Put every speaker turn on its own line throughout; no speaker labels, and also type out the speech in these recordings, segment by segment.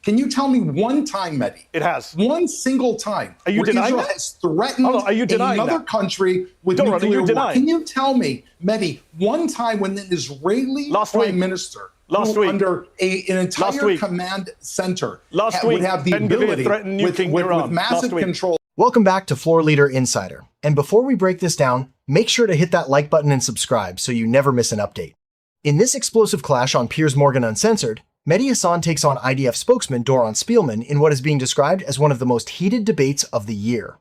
Can you tell me one time, Mehdi?
It has.
One single time.
Are you denying
Israel
that?
has threatened
Are you denying
another
that?
country with
Doron,
nuclear war.
denying?
Can you tell me, Mehdi, one time when an Israeli prime minister under an entire command center would have the ability with massive control?
Welcome back to Floor Leader Insider. And before we break this down, make sure to hit that like button and subscribe so you never miss an update. In this explosive clash on Piers-Morgan Uncensored, Mehdi Hasan takes on IDF spokesman Doron Spielman in what is being described as one of the most heated debates of the year.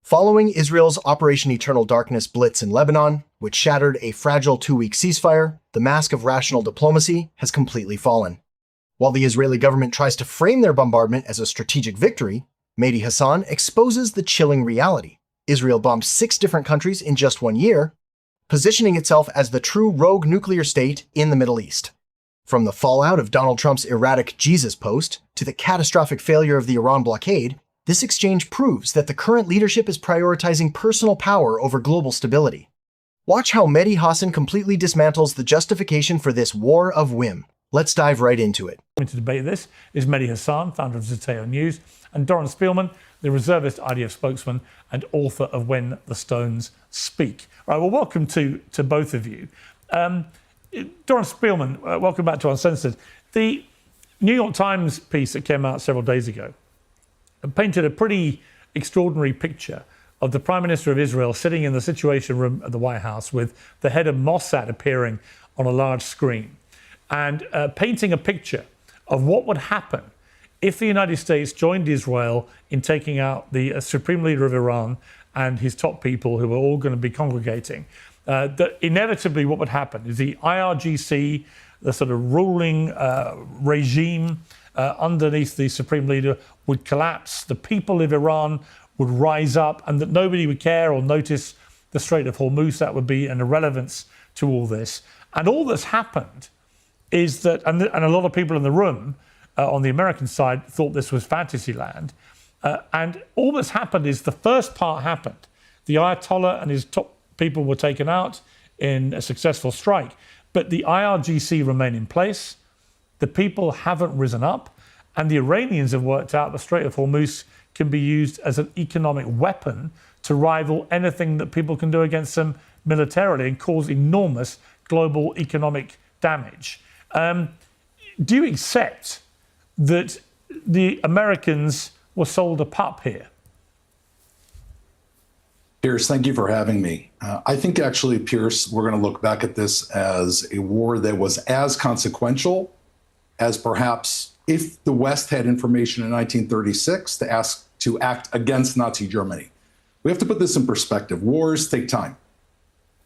Following Israel's Operation Eternal Darkness blitz in Lebanon, which shattered a fragile 2-week ceasefire, the mask of rational diplomacy has completely fallen. While the Israeli government tries to frame their bombardment as a strategic victory, Mehdi Hasan exposes the chilling reality. Israel bombed 6 different countries in just 1 year, positioning itself as the true rogue nuclear state in the Middle East. From the fallout of Donald Trump's erratic Jesus post to the catastrophic failure of the Iran blockade, this exchange proves that the current leadership is prioritizing personal power over global stability. Watch how Mehdi Hasan completely dismantles the justification for this war of whim. Let's dive right into it.
To debate this is Mehdi Hasan, founder of Zeteo News, and Doron Spielman, the reservist IDF spokesman and author of When the Stones Speak. All right, well, welcome to both of you. Doron Spielman, welcome back to Uncensored. The New York Times piece that came out several days ago painted a pretty extraordinary picture of the Prime Minister of Israel sitting in the Situation Room at the White House with the head of Mossad appearing on a large screen and painting a picture of what would happen if the United States joined Israel in taking out the supreme leader of Iran and his top people who were all going to be congregating. That inevitably what would happen is the IRGC, the sort of ruling regime underneath the supreme leader, would collapse. The people of Iran would rise up, and that nobody would care or notice the Strait of Hormuz. That would be an irrelevance to all this. And all that's happened is that, and a lot of people in the room on the American side thought this was fantasy land. And all that's happened is the first part happened. The Ayatollah and his top people were taken out in a successful strike. But the IRGC remain in place. The people haven't risen up. And the Iranians have worked out the Strait of Hormuz can be used as an economic weapon to rival anything that people can do against them militarily and cause enormous global economic damage. Do you accept that the Americans were sold a pup here?
Piers, thank you for having me. I think actually, Piers, we're going to look back at this as a war that was as consequential as perhaps if the West had information in 1936 to act against Nazi Germany. We have to put this in perspective. Wars take time.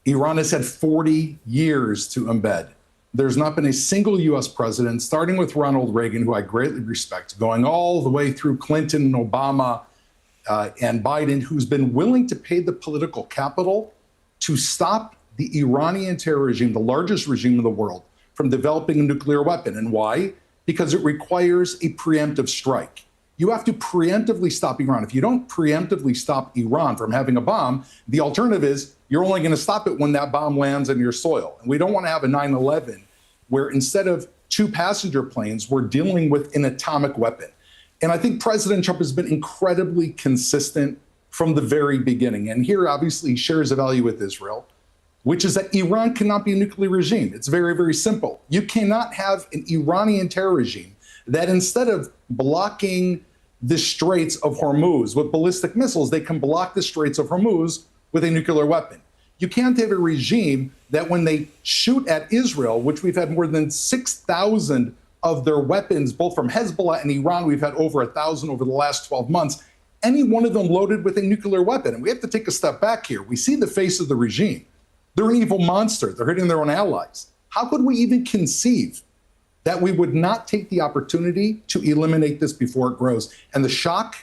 Iran has had 40 years to embed. There's not been a single U.S. president, starting with Ronald Reagan, who I greatly respect, going all the way through Clinton and Obama and Biden, who's been willing to pay the political capital to stop the Iranian terror regime, the largest regime in the world, from developing a nuclear weapon. And why? Because it requires a preemptive strike. You have to preemptively stop Iran. If you don't preemptively stop Iran from having a bomb, the alternative is you're only going to stop it when that bomb lands on your soil. And we don't want to have a 9/11 where instead of 2 passenger planes, we're dealing with an atomic weapon. And I think President Trump has been incredibly consistent from the very beginning. And here, obviously, he shares a value with Israel, which is that Iran cannot be a nuclear regime. It's very, very simple. You cannot have an Iranian terror regime that instead of blocking the Straits of Hormuz with ballistic missiles, they can block the Straits of Hormuz with a nuclear weapon. You can't have a regime that when they shoot at Israel, which we've had more than 6,000 of their weapons, both from Hezbollah and Iran, we've had over 1,000 over the last 12 months, any one of them loaded with a nuclear weapon. And we have to take a step back here. We see the face of the regime. They're an evil monster. They're hitting their own allies. How could we even conceive that we would not take the opportunity to eliminate this before it grows? And the shock,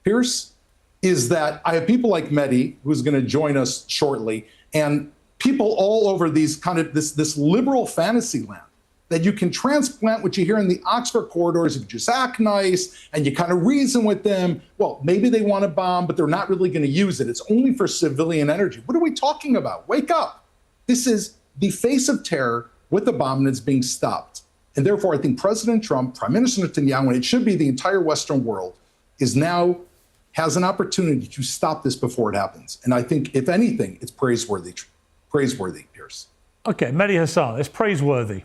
Piers, is that I have people like Mehdi, who's going to join us shortly, and people all over these kind of this liberal fantasy land that you can transplant what you hear in the Oxford corridors if you just act nice and you kind of reason with them. Well, maybe they want a bomb, but they're not really going to use it. It's only for civilian energy. What are we talking about? Wake up. This is the face of terror with a bomb, and it's being stopped. And therefore, I think President Trump, Prime Minister Netanyahu, and it should be the entire Western world, has an opportunity to stop this before it happens. And I think, if anything, it's praiseworthy, Piers.
Okay, Mehdi Hasan, it's praiseworthy.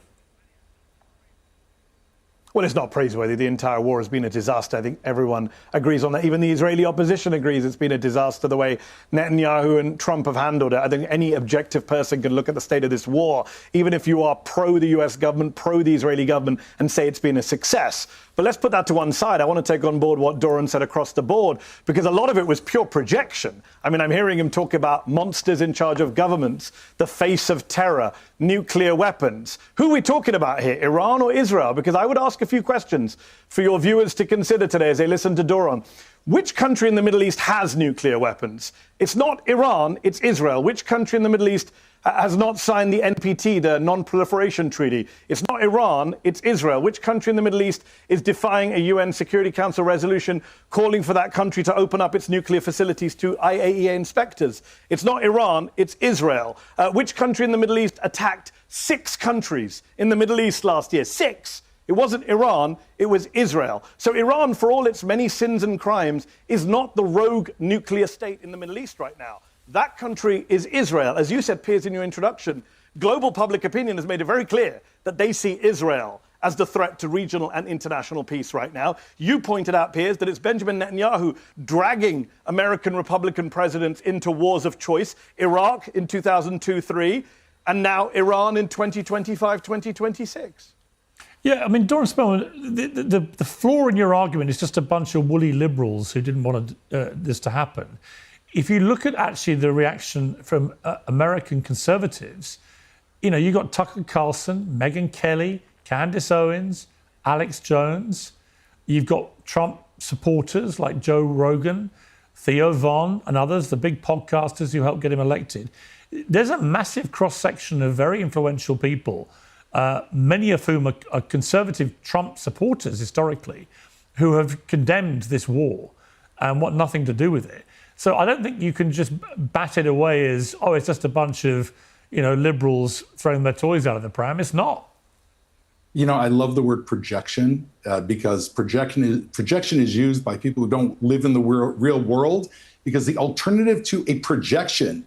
Well, it's not praiseworthy. The entire war has been a disaster. I think everyone agrees on that. Even the Israeli opposition agrees it's been a disaster the way Netanyahu and Trump have handled it. I think any objective person can look at the state of this war, even if you are pro the US government, pro the Israeli government, and say it's been a success. But let's put that to one side. I want to take on board what Doron said across the board, because a lot of it was pure projection. I mean, I'm hearing him talk about monsters in charge of governments, the face of terror, nuclear weapons. Who are we talking about here, Iran or Israel? Because I would ask a few questions for your viewers to consider today as they listen to Doron. Which country in the Middle East has nuclear weapons? It's not Iran, it's Israel. Which country in the Middle East has not signed the NPT, the Non-Proliferation Treaty? It's not Iran, it's Israel. Which country in the Middle East is defying a UN Security Council resolution calling for that country to open up its nuclear facilities to IAEA inspectors? It's not Iran, it's Israel. Which country in the Middle East attacked 6 countries in the Middle East last year? 6. It wasn't Iran, it was Israel. So Iran, for all its many sins and crimes, is not the rogue nuclear state in the Middle East right now. That country is Israel. As you said, Piers, in your introduction, global public opinion has made it very clear that they see Israel as the threat to regional and international peace right now. You pointed out, Piers, that it's Benjamin Netanyahu dragging American Republican presidents into wars of choice, Iraq in 2002-3, and now Iran in 2025, 2026.
Yeah, I mean, Doron Spielman, the flaw in your argument is just a bunch of woolly liberals who didn't want this to happen. If you look at actually the reaction from American conservatives, you know, you got Tucker Carlson, Megyn Kelly, Candace Owens, Alex Jones. You've got Trump supporters like Joe Rogan, Theo Von, and others, the big podcasters who helped get him elected. There's a massive cross-section of very influential people, many of whom are conservative Trump supporters historically, who have condemned this war and want nothing to do with it. So I don't think you can just bat it away as, oh, it's just a bunch of, you know, liberals throwing their toys out of the pram. It's not.
You know, I love the word projection because projection is used by people who don't live in the real world, because the alternative to a projection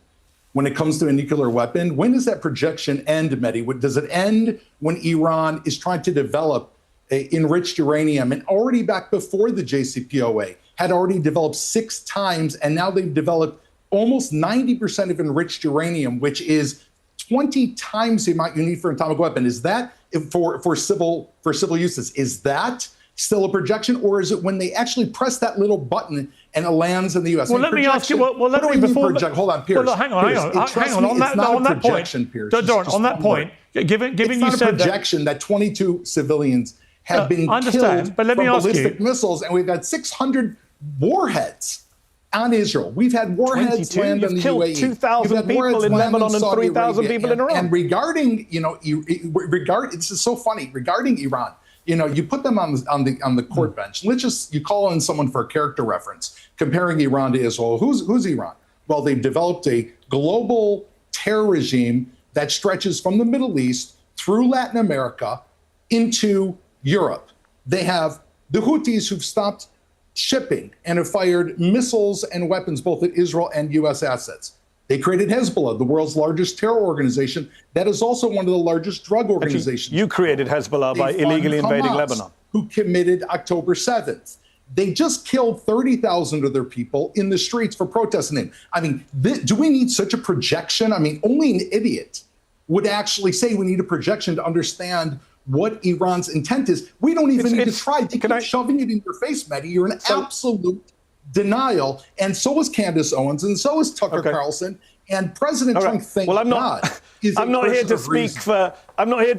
when it comes to a nuclear weapon, when does that projection end, Mehdi? Does it end when Iran is trying to develop enriched uranium, and already back before the JCPOA had already developed 6 times, and now they've developed almost 90% of enriched uranium, which is 20 times the amount you need for an atomic weapon? Is that for civil uses? Is that still a projection, or is it when they actually press that little button and it lands in the U.S.?
Well, let me ask you. Well, let me before.
Hold on, Piers.
Well, hang on. On that point, Doron, on that point, given you said
a projection that 22 civilians have been killed
but let me
from
ask
ballistic missiles, and we've got 600 warheads on Israel. We've had warheads land on the UAE.
You've killed 2,000 people in Lebanon and 3,000 people in Iran.
And regarding, you know, this is so funny. Regarding Iran, you know, you put them on the court bench. You call in someone for a character reference, comparing Iran to Israel. Who's Iran? Well, they've developed a global terror regime that stretches from the Middle East through Latin America into Europe. They have the Houthis who've stopped shipping and have fired missiles and weapons both at Israel and U.S. assets. They created Hezbollah, the world's largest terror organization. That is also one of the largest drug organizations.
Actually, you created Hezbollah by illegally invading Lebanon.
Who committed October 7th. They just killed 30,000 of their people in the streets for protesting. I mean, do we need such a projection? I mean, only an idiot would actually say we need a projection to understand what Iran's intent is. We don't even need to try. They keep shoving it in your face, Mehdi. You're in absolute denial. And so is Candace Owens, and so is Tucker Carlson. And President Trump, thank God,
I'm not here to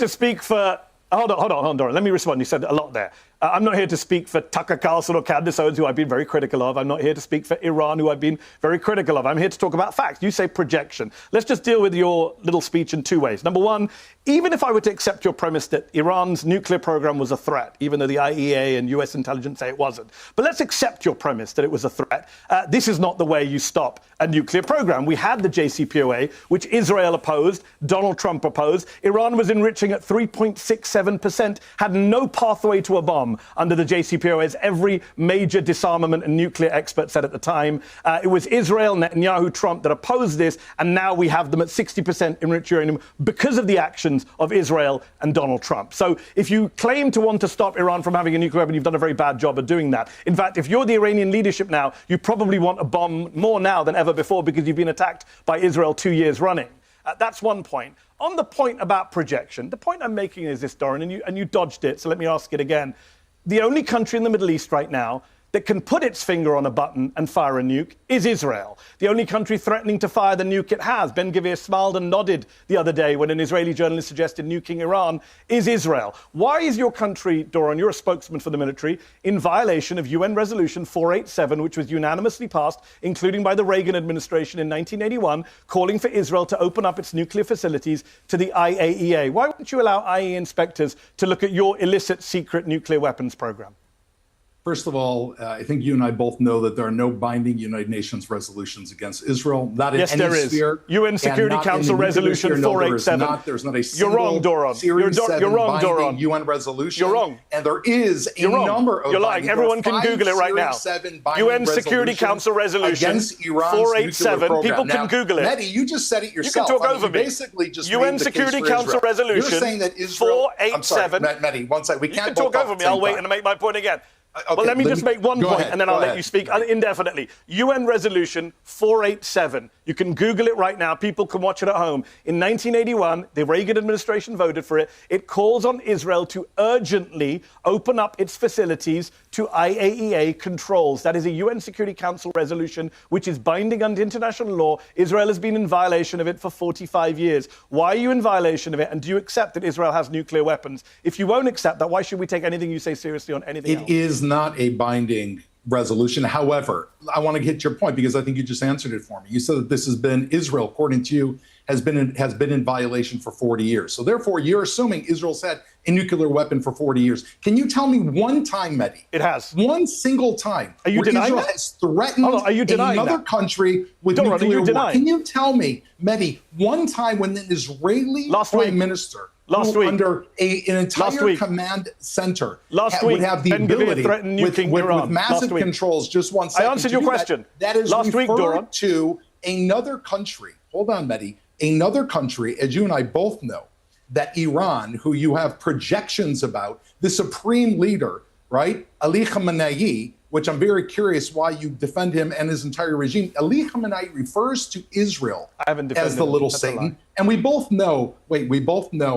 speak for. Hold on, Doron. Let me respond. You said a lot there. I'm not here to speak for Tucker Carlson or Candace Owens, who I've been very critical of. I'm not here to speak for Iran, who I've been very critical of. I'm here to talk about facts. You say projection. Let's just deal with your little speech in two ways. Number one, even if I were to accept your premise that Iran's nuclear program was a threat, even though the IEA and US intelligence say it wasn't, but let's accept your premise that it was a threat. This is not the way you stop a nuclear program. We had the JCPOA, which Israel opposed, Donald Trump opposed. Iran was enriching at 3.67%, had no pathway to a bomb under the JCPOA, as every major disarmament and nuclear expert said at the time. It was Israel, Netanyahu, Trump that opposed this, and now we have them at 60% enriched uranium because of the actions of Israel and Donald Trump. So if you claim to want to stop Iran from having a nuclear weapon, you've done a very bad job of doing that. In fact, if you're the Iranian leadership now, you probably want a bomb more now than ever before because you've been attacked by Israel 2 years running. That's one point. On the point about projection, the point I'm making is this, Doron, and you dodged it, so let me ask it again. The only country in the Middle East right now that can put its finger on a button and fire a nuke is Israel. The only country threatening to fire the nuke it has, Ben-Gvir smiled and nodded the other day when an Israeli journalist suggested nuking Iran, is Israel. Why is your country, Doron, you're a spokesman for the military, in violation of UN Resolution 487, which was unanimously passed, including by the Reagan administration in 1981, calling for Israel to open up its nuclear facilities to the IAEA? Why wouldn't you allow IAEA inspectors to look at your illicit secret nuclear weapons program?
First of all, I think you and I both know that there are no binding United Nations resolutions against Israel. Not in
yes,
any
there is.
sphere.
UN Security Council Resolution 487.
There's not a
You're wrong, Doron.
Series
You're wrong, Doron.
UN resolution.
You're wrong.
And there is a number of.
You're lying. Everyone can Google it right now. UN Security Council Resolution
against Iran's
487. People can Google it.
Mehdi, you just said it yourself.
You can talk over me.
Basically, just
UN Security Council Resolution.
You're saying that Israel.
487.
I'm sorry, Mehdi, one second. We can't
You can talk over me. I'll wait and make my point again.
Okay,
well, let me just make one point, and then I'll let you speak
Right.
indefinitely. UN Resolution 487. You can Google it right now. People can watch it at home. In 1981, the Reagan administration voted for it. It calls on Israel to urgently open up its facilities to IAEA controls. That is a UN Security Council resolution, which is binding under international law. Israel has been in violation of it for 45 years. Why are you in violation of it? And do you accept that Israel has nuclear weapons? If you won't accept that, why should we take anything you say seriously on anything else?
It is not a binding resolution. However, I want to get your point because I think you just answered it for me. You said that this has been Israel, according to you, has been in violation for 40 years. So therefore, you're assuming Israel's had a nuclear weapon for 40 years. Can you tell me one time, Mehdi?
It has.
One single time.
Are you denying
Israel
that?
has threatened another country with
Doron,
nuclear war.
denying?
Can you tell me, Mehdi, one time when an Israeli prime minister under an entire command center would have the ability with massive controls, just one second.
I answered your question.
That is
last week,
referred
Doron.
to another country. Hold on, Mehdi. Another country, as you and I both know, that Iran, who you have projections about, the supreme leader, right, Ali Khamenei, which I'm very curious why you defend him and his entire regime. Ali Khamenei refers to Israel as the little Satan. And we both know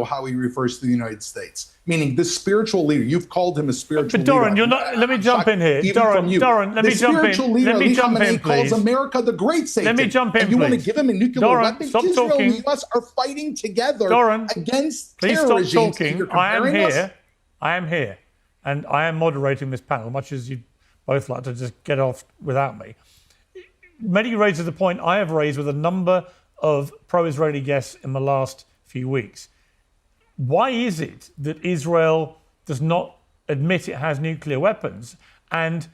how he refers to the United States, meaning this spiritual leader. You've called him a spiritual leader.
But Doron, you're not. Let me jump in here. Doron, let me jump in. Let me jump in, please.
Calls America the great Satan.
Let me jump in,
and you
please.
want to give him a nuclear weapon?
Stop
Israel
talking.
and the US are fighting together against
please
terror
stop
regimes.
talking. I am here, and I am moderating this panel, much as you'd both like to just get off without me. Mehdi raises the point I have raised with a number of pro-Israeli guests in the last few weeks. Why is it that Israel does not admit it has nuclear weapons? And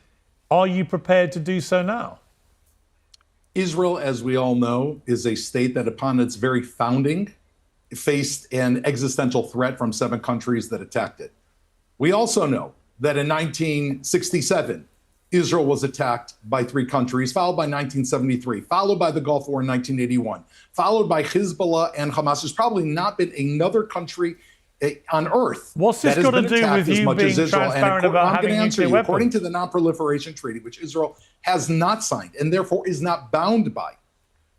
are you prepared to do so now?
Israel, as we all know, is a state that upon its very founding faced an existential threat from 7 countries that attacked it. We also know that in 1967, Israel was attacked by 3 countries, followed by 1973, followed by the Gulf War in 1981, followed by Hezbollah and Hamas. There's probably not been another country on earth
What's this got to do with you being transparent about having nuclear weapons?
According to the Non-Proliferation Treaty, which Israel has not signed and therefore is not bound by,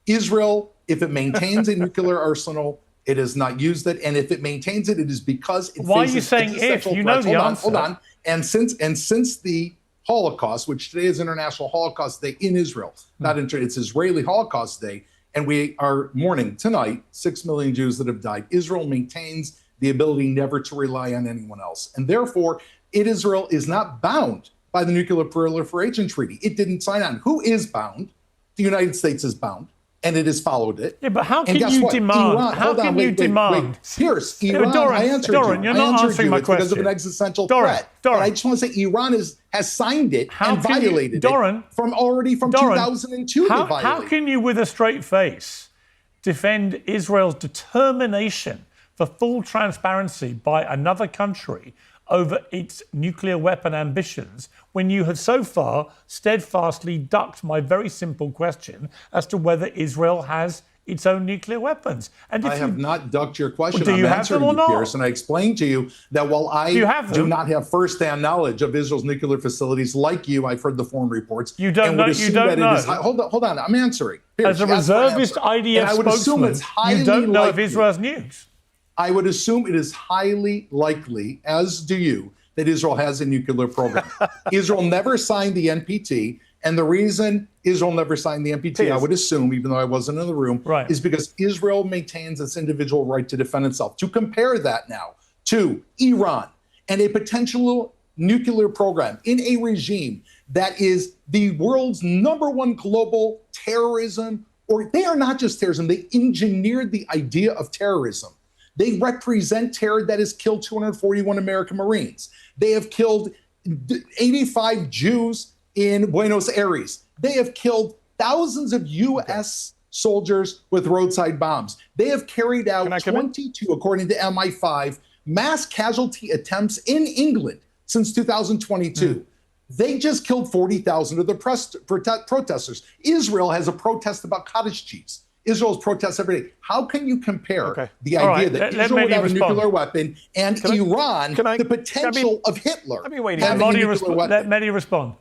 Israel, if it maintains a nuclear arsenal, it has not used it, and if it maintains it, it is because it
Why
faces
are you saying if? You know the answer.
Hold on. And since the Holocaust, which today is International Holocaust Day in Israel, it's Israeli Holocaust Day, and we are mourning tonight 6 million Jews that have died. Israel maintains the ability never to rely on anyone else, and therefore Israel is not bound by the Nuclear Proliferation Treaty. It didn't sign on. Who is bound? The United States is bound, and it has followed it.
Yeah, but how can you demand? How can you demand?
Pierce, Iran, I answered
Doron,
you.
You're not answering my question.
Because of an existential threat. Doron, I just want to say Iran has signed it and violated it from 2002.
How can you, with a straight face, defend Israel's determination for full transparency by another country over its nuclear weapon ambitions when you have so far steadfastly ducked my very simple question as to whether Israel has its own nuclear weapons? And
I have not ducked your question.
Well, do you have them or not?
Pierce, and I explained to you that while I do not have firsthand knowledge of Israel's nuclear facilities, like you, I've heard the foreign reports.
You don't know. You don't know.
Hold on. I'm answering. Pierce,
as a reservist IDF spokesman, you don't know if Israel has nukes.
I would assume it is highly likely, as do you, that Israel has a nuclear program. Israel never signed the NPT, and the reason Israel never signed the NPT, I would assume, even though I wasn't in the room, is because Israel maintains its individual right to defend itself. To compare that now to Iran and a potential nuclear program in a regime that is the world's #1 global terrorism, or they are not just terrorism, they engineered the idea of terrorism. They represent terror that has killed 241 American Marines. They have killed 85 Jews in Buenos Aires. They have killed thousands of U.S. soldiers with roadside bombs. They have carried out 22, according to MI5, mass casualty attempts in England since 2022. They just killed 40,000 of the protesters. Israel has a protest about cottage cheese. Israel's protests every day. How can you compare the idea that Israel would have a nuclear weapon and Iran, the potential of Hitler?
Let Mehdi respond.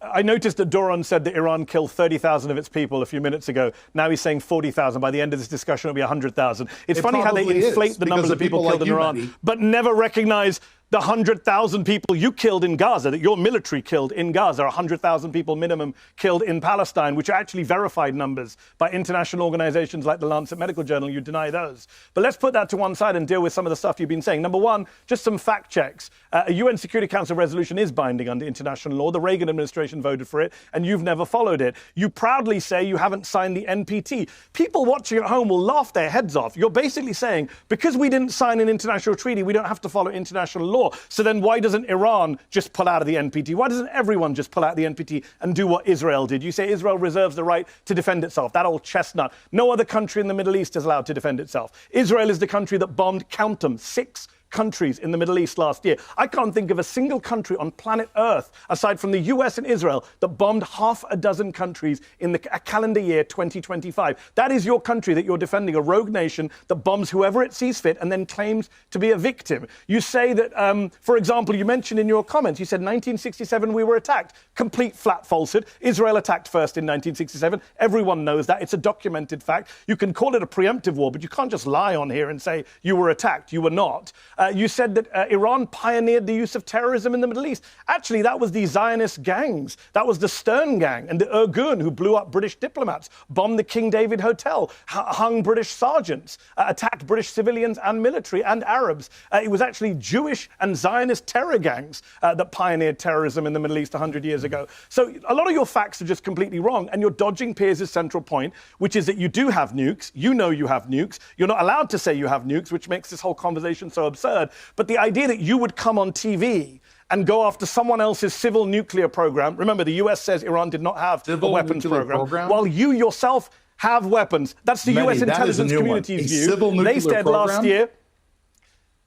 I noticed that Doron said that Iran killed 30,000 of its people a few minutes ago. Now he's saying 40,000. By the end of this discussion, it'll be 100,000. It's funny how they inflate the numbers of people killed in Iran, but never recognize the 100,000 people you killed in Gaza, that your military killed in Gaza, 100,000 people minimum killed in Palestine, which are actually verified numbers by international organizations like the Lancet Medical Journal. You deny those. But let's put that to one side and deal with some of the stuff you've been saying. Number one, just some fact checks. A UN Security Council resolution is binding under international law. The Reagan administration voted for it, and you've never followed it. You proudly say you haven't signed the NPT. People watching at home will laugh their heads off. You're basically saying, because we didn't sign an international treaty, we don't have to follow international law. So then why doesn't Iran just pull out of the NPT? Why doesn't everyone just pull out of the NPT and do what Israel did? You say Israel reserves the right to defend itself. That old chestnut. No other country in the Middle East is allowed to defend itself. Israel is the country that bombed, count them, 6 countries in the Middle East last year. I can't think of a single country on planet Earth, aside from the US and Israel, that bombed half a dozen countries in the calendar year 2025. That is your country that you're defending, a rogue nation that bombs whoever it sees fit and then claims to be a victim. You say that, for example, you mentioned in your comments, you said 1967 we were attacked. Complete flat falsehood. Israel attacked first in 1967. Everyone knows that. It's a documented fact. You can call it a preemptive war, but you can't just lie on here and say you were attacked. You were not. You said that Iran pioneered the use of terrorism in the Middle East. Actually, that was the Zionist gangs. That was the Stern Gang and the Irgun who blew up British diplomats, bombed the King David Hotel, hung British sergeants, attacked British civilians and military and Arabs. It was actually Jewish and Zionist terror gangs that pioneered terrorism in the Middle East 100 years ago. So a lot of your facts are just completely wrong, and you're dodging Piers' central point, which is that you do have nukes. You know you have nukes. You're not allowed to say you have nukes, which makes this whole conversation so absurd. But the idea that you would come on TV and go after someone else's civil nuclear program. Remember, the US says Iran did not have a weapons program, while you yourself have weapons. That's the US intelligence community's view. They said last year.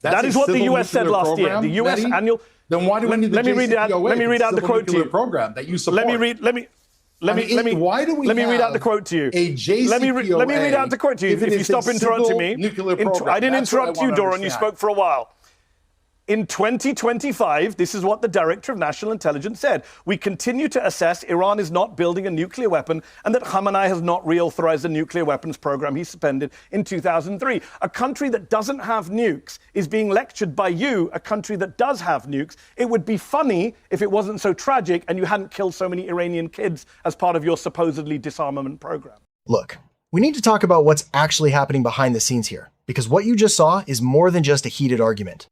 That is what the US said last year. The US annual.
Then why do we need the JCPOA?
Let me read out the quote to you.
Program that you support.
Let me read out the quote to you.
A JCPOA,
let me read out the quote to you. If you stop interrupting me. I didn't interrupt you, Doron. You spoke for a while. In 2025, this is what the Director of National Intelligence said. We continue to assess Iran is not building a nuclear weapon and that Khamenei has not reauthorized the nuclear weapons program he suspended in 2003. A country that doesn't have nukes is being lectured by you, a country that does have nukes. It would be funny if it wasn't so tragic and you hadn't killed so many Iranian kids as part of your supposedly disarmament program.
Look, we need to talk about what's actually happening behind the scenes here, because what you just saw is more than just a heated argument.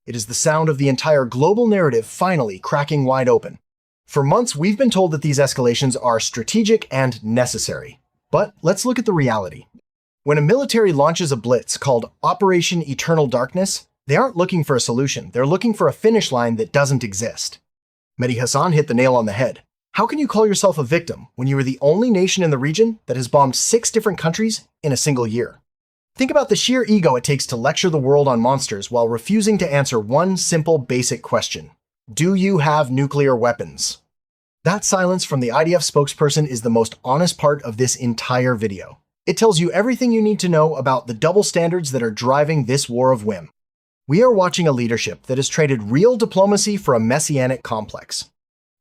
It is the sound of the entire global narrative finally cracking wide open. For months, we've been told that these escalations are strategic and necessary. But let's look at the reality. When a military launches a blitz called Operation Eternal Darkness, they aren't looking for a solution. They're looking for a finish line that doesn't exist. Mehdi Hasan hit the nail on the head. How can you call yourself a victim when you are the only nation in the region that has bombed 6 different countries in a single year? Think about the sheer ego it takes to lecture the world on monsters while refusing to answer one simple basic question. Do you have nuclear weapons? That silence from the IDF spokesperson is the most honest part of this entire video. It tells you everything you need to know about the double standards that are driving this war of whim. We are watching a leadership that has traded real diplomacy for a messianic complex.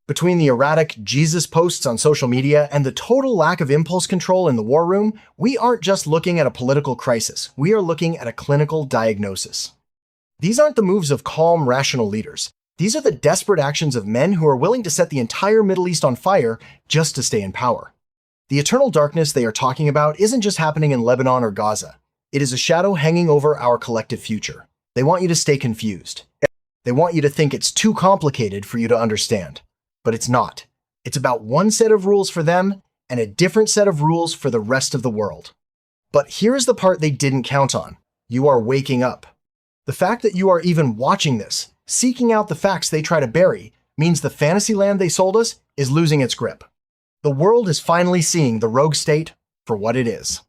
Between the erratic Jesus posts on social media and the total lack of impulse control in the war room, we aren't just looking at a political crisis, we are looking at a clinical diagnosis. These aren't the moves of calm, rational leaders. These are the desperate actions of men who are willing to set the entire Middle East on fire just to stay in power. The eternal darkness they are talking about isn't just happening in Lebanon or Gaza. It is a shadow hanging over our collective future. They want you to stay confused. They want you to think it's too complicated for you to understand. But it's not. It's about one set of rules for them and a different set of rules for the rest of the world. But here's the part they didn't count on. You are waking up. The fact that you are even watching this, seeking out the facts they try to bury, means the fantasy land they sold us is losing its grip. The world is finally seeing the rogue state for what it is.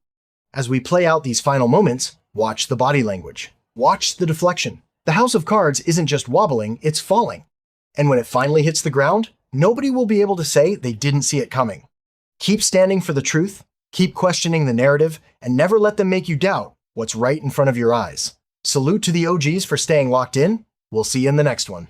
As we play out these final moments, watch the body language. Watch the deflection. The house of cards isn't just wobbling, it's falling. And when it finally hits the ground, nobody will be able to say they didn't see it coming. Keep standing for the truth, keep questioning the narrative, and never let them make you doubt what's right in front of your eyes. Salute to the OGs for staying locked in. We'll see you in the next one.